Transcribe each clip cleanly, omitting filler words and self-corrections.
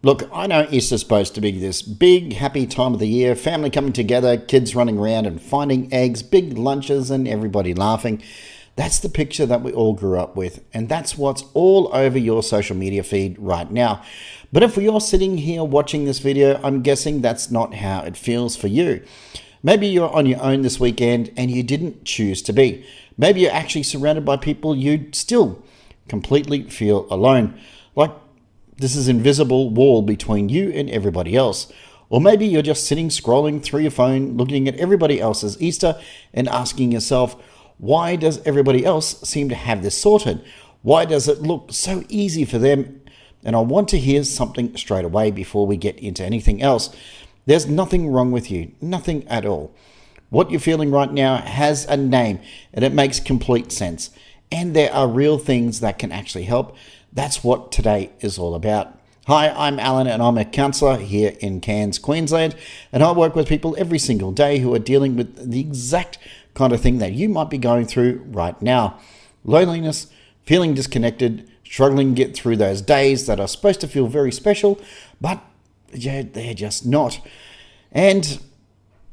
Look, I know Easter's supposed to be this big, happy time of the year, family coming together, kids running around and finding eggs, big lunches, and everybody laughing. That's the picture that we all grew up with, and that's what's all over your social media feed right now. But if you're sitting here watching this video, I'm guessing that's not how it feels for you. Maybe you're on your own this weekend and you didn't choose to be. Maybe you're actually surrounded by people you still completely feel alone. Like this is invisible wall between you and everybody else. Or maybe you're just sitting scrolling through your phone, looking at everybody else's Easter and asking yourself, why does everybody else seem to have this sorted? Why does it look so easy for them? And I want to hear something straight away before we get into anything else. There's nothing wrong with you, nothing at all. What you're feeling right now has a name and it makes complete sense. And there are real things that can actually help. That's what today is all about. Hi, I'm Alan and I'm a counsellor here in Cairns, Queensland. And I work with people every single day who are dealing with the exact kind of thing that you might be going through right now. Loneliness, feeling disconnected, struggling to get through those days that are supposed to feel very special, but they're just not. And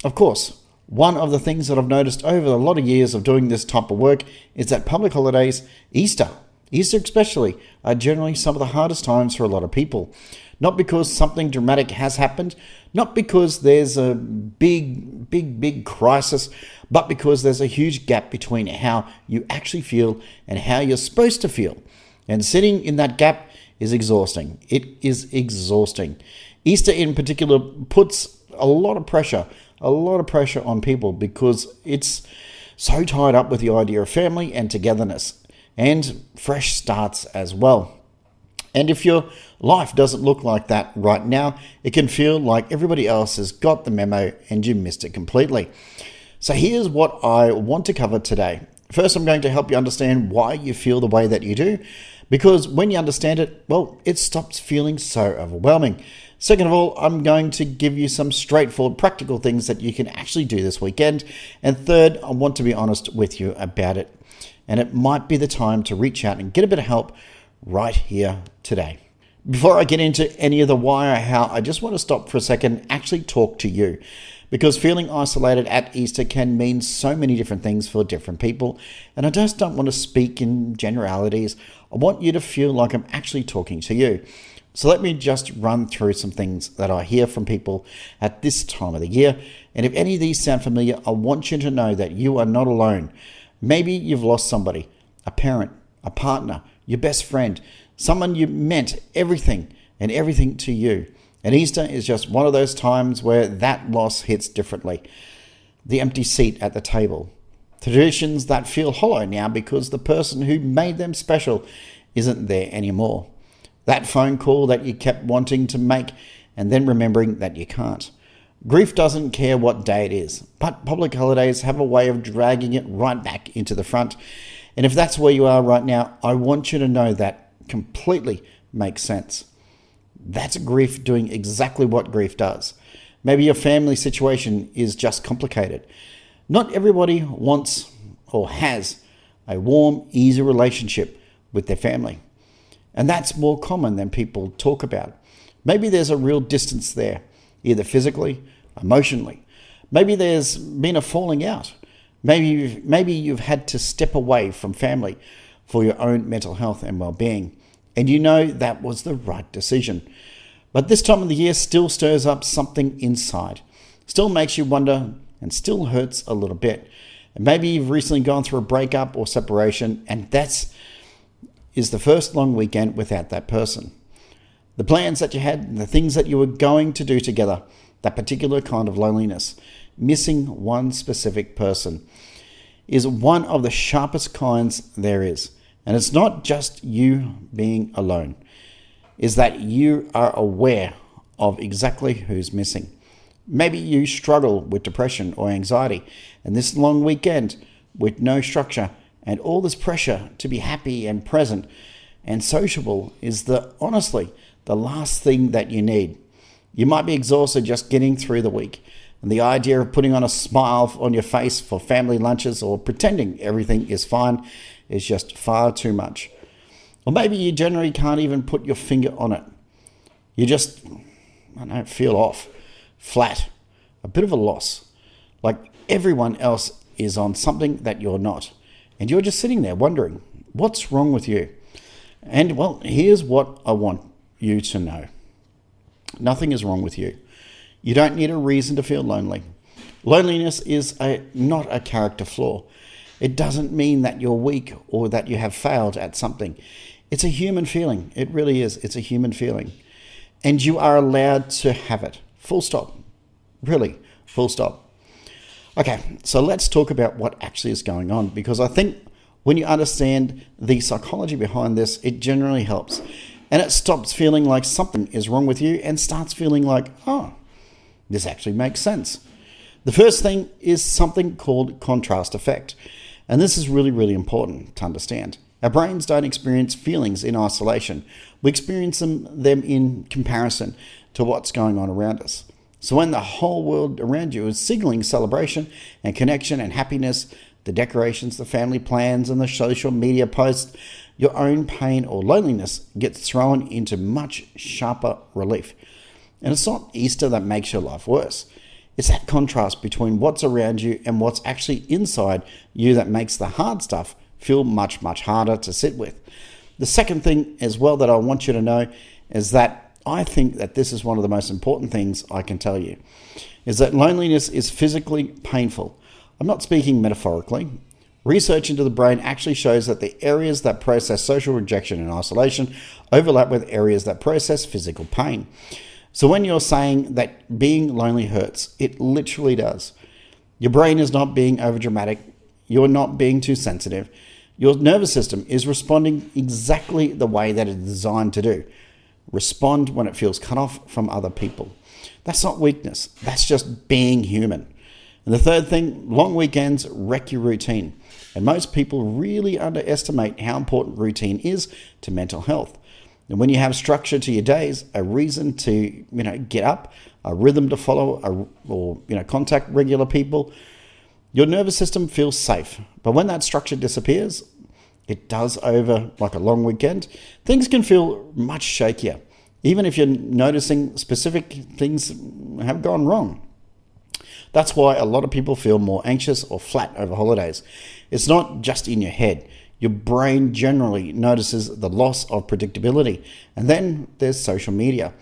of course, one of the things that I've noticed over a lot of years of doing this type of work is that public holidays, Easter especially, are generally some of the hardest times for a lot of people. Not because something dramatic has happened, not because there's a big crisis, but because there's a huge gap between how you actually feel and how you're supposed to feel. And sitting in that gap is exhausting. It is exhausting. Easter in particular puts a lot of pressure on people because it's so tied up with the idea of family and togetherness and fresh starts as well. And if your life doesn't look like that right now, it can feel like everybody else has got the memo and you missed it completely. So here's what I want to cover today. First, I'm going to help you understand why you feel the way that you do, because when you understand it, well, it stops feeling so overwhelming. Second of all, I'm going to give you some straightforward practical things that you can actually do this weekend. And third, I want to be honest with you about it. And it might be the time to reach out and get a bit of help right here today. Before I get into any of the why or how, I just want to stop for a second and actually talk to you. Because feeling isolated at Easter can mean so many different things for different people. And I just don't want to speak in generalities. I want you to feel like I'm actually talking to you. So let me just run through some things that I hear from people at this time of the year. And if any of these sound familiar, I want you to know that you are not alone. Maybe you've lost somebody, a parent, a partner, your best friend, someone you meant everything and everything to you. And Easter is just one of those times where that loss hits differently. The empty seat at the table. Traditions that feel hollow now because the person who made them special isn't there anymore. That phone call that you kept wanting to make and then remembering that you can't. Grief doesn't care what day it is, but public holidays have a way of dragging it right back into the front. And if that's where you are right now, I want you to know that completely makes sense. That's grief doing exactly what grief does. Maybe your family situation is just complicated. Not everybody wants or has a warm, easy relationship with their family. And that's more common than people talk about. Maybe there's a real distance there, either physically, emotionally. Maybe there's been a falling out. Maybe you've had to step away from family for your own mental health and well-being. And you know that was the right decision. But this time of the year still stirs up something inside. Still makes you wonder and still hurts a little bit. And maybe you've recently gone through a breakup or separation and is the first long weekend without that person. The plans that you had and the things that you were going to do together, that particular kind of loneliness, missing one specific person, is one of the sharpest kinds there is. And it's not just you being alone. Is that you are aware of exactly who's missing. Maybe you struggle with depression or anxiety, and this long weekend with no structure and all this pressure to be happy and present and sociable is honestly the last thing that you need. You might be exhausted just getting through the week, and the idea of putting on a smile on your face for family lunches or pretending everything is fine is just far too much. Or maybe you generally can't even put your finger on it. You just, I don't know, feel off, flat, a bit of a loss. Like everyone else is on something that you're not. And you're just sitting there wondering, what's wrong with you? And well, here's what I want you to know. Nothing is wrong with you. You don't need a reason to feel lonely. Loneliness is not a character flaw. It doesn't mean that you're weak or that you have failed at something. It's a human feeling. It really is. It's a human feeling. And you are allowed to have it. Full stop. Really, full stop. Okay, so let's talk about what actually is going on, because I think when you understand the psychology behind this, it generally helps. And it stops feeling like something is wrong with you and starts feeling like, oh, this actually makes sense. The first thing is something called contrast effect. And this is really, really important to understand. Our brains don't experience feelings in isolation. We experience them in comparison to what's going on around us. So when the whole world around you is signaling celebration and connection and happiness, the decorations, the family plans, and the social media posts, your own pain or loneliness gets thrown into much sharper relief. And it's not Easter that makes your life worse. It's that contrast between what's around you and what's actually inside you that makes the hard stuff feel much, much harder to sit with. The second thing as well that I want you to know is that I think that this is one of the most important things I can tell you, is that loneliness is physically painful. I'm not speaking metaphorically. Research into the brain actually shows that the areas that process social rejection and isolation overlap with areas that process physical pain. So when you're saying that being lonely hurts, it literally does. Your brain is not being overdramatic. You're not being too sensitive. Your nervous system is responding exactly the way that it's designed to do. Respond when it feels cut off from other people. That's not weakness. That's just being human. And the third thing, long weekends wreck your routine. And most people really underestimate how important routine is to mental health. And when you have structure to your days, a reason to get up, a rhythm to follow, or contact regular people, your nervous system feels safe. But when that structure disappears, it does over like a long weekend, things can feel much shakier, even if you're noticing specific things have gone wrong. That's why a lot of people feel more anxious or flat over holidays. It's not just in your head. Your brain generally notices the loss of predictability. And then there's social media.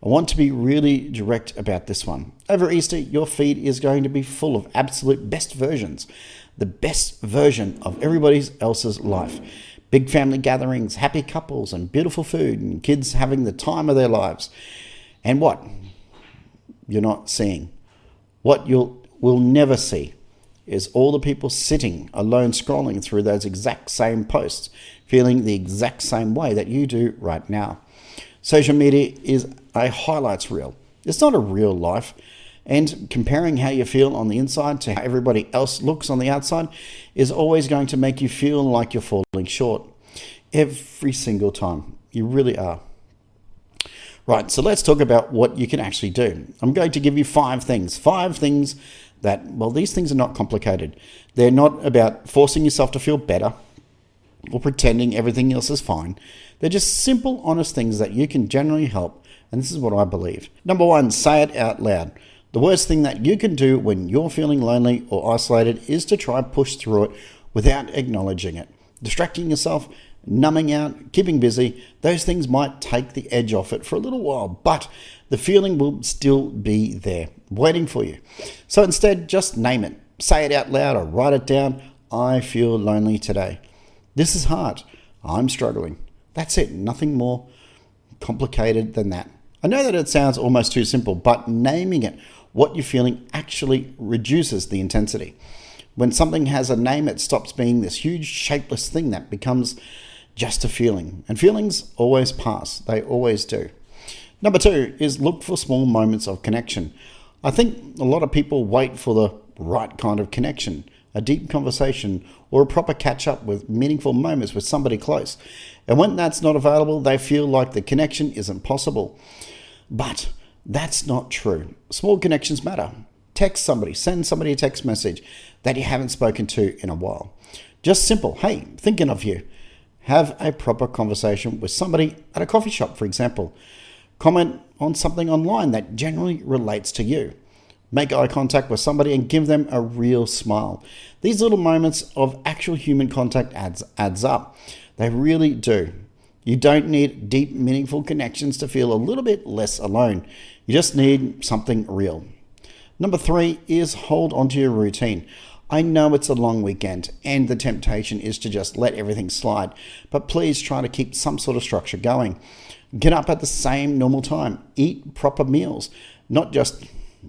I want to be really direct about this one. Over Easter, your feed is going to be full of absolute best versions. The best version of everybody else's life. Big family gatherings, happy couples, and beautiful food, and kids having the time of their lives. And what you're not seeing, what will never see, is all the people sitting alone scrolling through those exact same posts, feeling the exact same way that you do right now. Social media is a highlights reel. It's not a real life. And comparing how you feel on the inside to how everybody else looks on the outside is always going to make you feel like you're falling short. Every single time. You really are. Right, so let's talk about what you can actually do. I'm going to give you 5 things. 5 things that, well, these things are not complicated. They're not about forcing yourself to feel better or pretending everything else is fine. They're just simple, honest things that you can generally help. And this is what I believe. Number 1, say it out loud. The worst thing that you can do when you're feeling lonely or isolated is to try and push through it without acknowledging it. Distracting yourself, numbing out, keeping busy, those things might take the edge off it for a little while, but the feeling will still be there, waiting for you. So instead, just name it. Say it out loud or write it down. I feel lonely today. This is hard. I'm struggling. That's it. Nothing more complicated than that. I know that it sounds almost too simple, but naming it, what you're feeling, actually reduces the intensity. When something has a name, it stops being this huge shapeless thing that becomes just a feeling. And feelings always pass. They always do. Number 2 is look for small moments of connection. I think a lot of people wait for the right kind of connection, a deep conversation, or a proper catch-up with meaningful moments with somebody close. And when that's not available, they feel like the connection isn't possible. But that's not true. Small connections matter. Text somebody, send somebody a text message that you haven't spoken to in a while. Just simple, hey, thinking of you. Have a proper conversation with somebody at a coffee shop, for example. Comment on something online that generally relates to you. Make eye contact with somebody and give them a real smile. These little moments of actual human contact adds up. They really do. You don't need deep, meaningful connections to feel a little bit less alone. You just need something real. Number 3 is hold onto your routine. I know it's a long weekend and the temptation is to just let everything slide, but please try to keep some sort of structure going. Get up at the same normal time. Eat proper meals, not just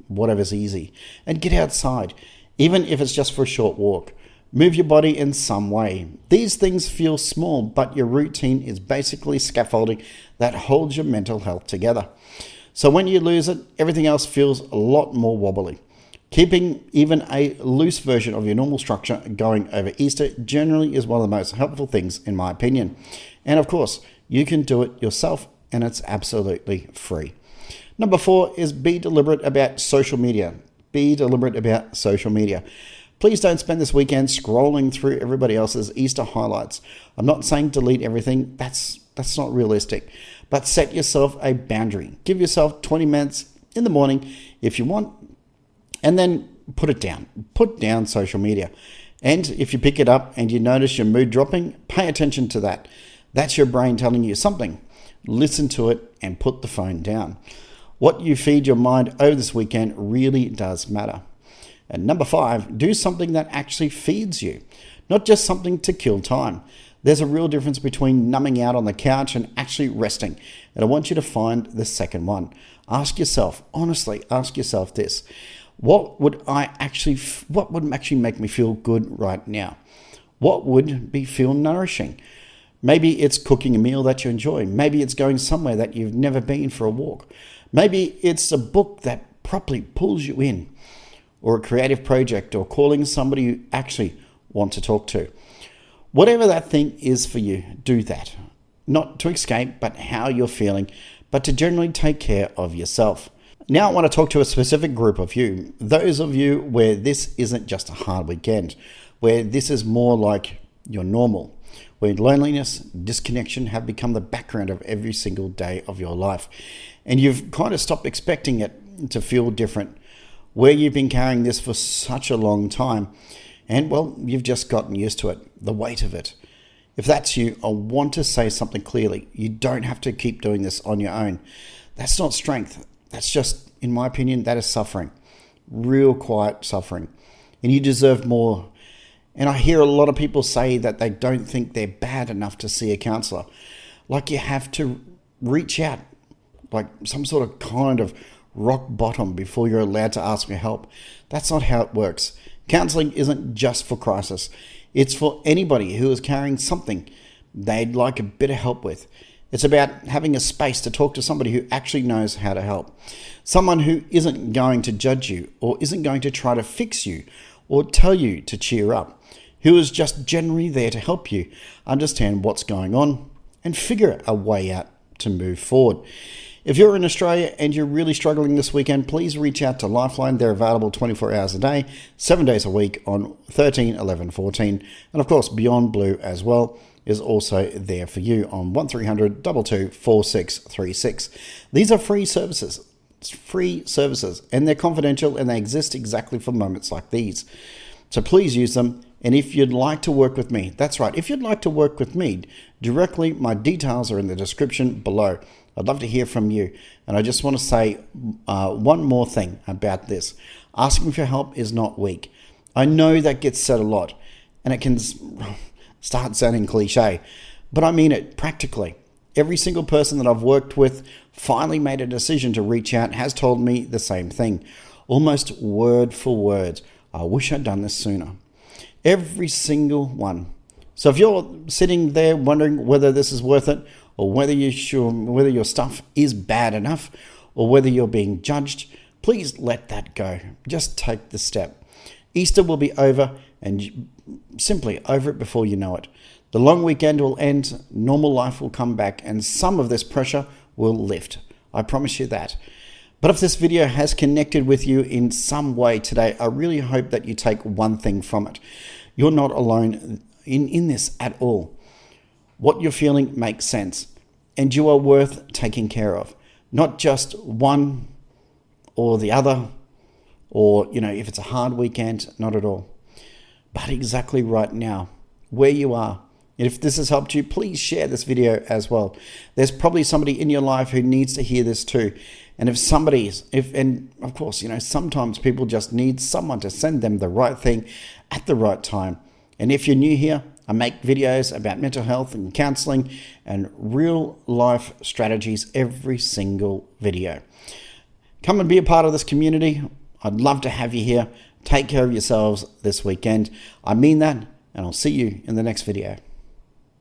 whatever's easy. And get outside, even if it's just for a short walk. Move your body in some way. These things feel small, but your routine is basically scaffolding that holds your mental health together. So when you lose it, everything else feels a lot more wobbly. Keeping even a loose version of your normal structure going over Easter generally is one of the most helpful things in my opinion. And of course, you can do it yourself and it's absolutely free. Number 4 is be deliberate about social media. Be deliberate about social media. Please don't spend this weekend scrolling through everybody else's Easter highlights. I'm not saying delete everything. That's not realistic. But set yourself a boundary. Give yourself 20 minutes in the morning if you want, and then put it down. Put down social media. And if you pick it up and you notice your mood dropping, pay attention to that. That's your brain telling you something. Listen to it and put the phone down. What you feed your mind over this weekend really does matter. And number 5, do something that actually feeds you, not just something to kill time. There's a real difference between numbing out on the couch and actually resting. And I want you to find the second one. Honestly ask yourself this. What would actually make me feel good right now? What would feel nourishing? Maybe it's cooking a meal that you enjoy. Maybe it's going somewhere that you've never been for a walk. Maybe it's a book that properly pulls you in, or a creative project, or calling somebody you actually want to talk to. Whatever that thing is for you, do that. Not to escape, but how you're feeling, but to generally take care of yourself. Now I want to talk to a specific group of you. Those of you where this isn't just a hard weekend, where this is more like your normal, where loneliness, disconnection have become the background of every single day of your life. And you've kind of stopped expecting it to feel different, where you've been carrying this for such a long time. And well, you've just gotten used to it, the weight of it. If that's you, I want to say something clearly. You don't have to keep doing this on your own. That's not strength. That's just, in my opinion, that is suffering. Real quiet suffering. And you deserve more. And I hear a lot of people say that they don't think they're bad enough to see a counsellor. Like you have to reach out, like some sort of kind of rock bottom before you're allowed to ask for help. That's not how it works. Counselling isn't just for crisis. It's for anybody who is carrying something they'd like a bit of help with. It's about having a space to talk to somebody who actually knows how to help. Someone who isn't going to judge you or isn't going to try to fix you or tell you to cheer up. Who is just generally there to help you understand what's going on and figure a way out to move forward. If you're in Australia and you're really struggling this weekend, please reach out to Lifeline. They're available 24 hours a day, 7 days a week on 13 11 14. And of course, Beyond Blue as well is also there for you on 1300 22 4636. These are free services. It's free services and they're confidential and they exist exactly for moments like these. So please use them. And if you'd like to work with me, that's right, if you'd like to work with me directly, my details are in the description below. I'd love to hear from you. And I just want to say one more thing about this. Asking for help is not weak. I know that gets said a lot and it can start sounding cliche, but I mean it practically. Every single person that I've worked with finally made a decision to reach out has told me the same thing, almost word for word. I wish I'd done this sooner. Every single one. So if you're sitting there wondering whether this is worth it, or whether your stuff is bad enough, or whether you're being judged, please let that go. Just take the step. Easter will be over, and simply over it before you know it. The long weekend will end, normal life will come back, and some of this pressure will lift. I promise you that. But if this video has connected with you in some way today, I really hope that you take one thing from it. You're not alone in this at all. What you're feeling makes sense, and you are worth taking care of. Not just one or the other, or, if it's a hard weekend, not at all. But exactly right now, where you are. And if this has helped you, please share this video as well. There's probably somebody in your life who needs to hear this too. And and of course, sometimes people just need someone to send them the right thing at the right time. And if you're new here, I make videos about mental health and counseling and real life strategies every single video. Come and be a part of this community. I'd love to have you here. Take care of yourselves this weekend. I mean that, and I'll see you in the next video.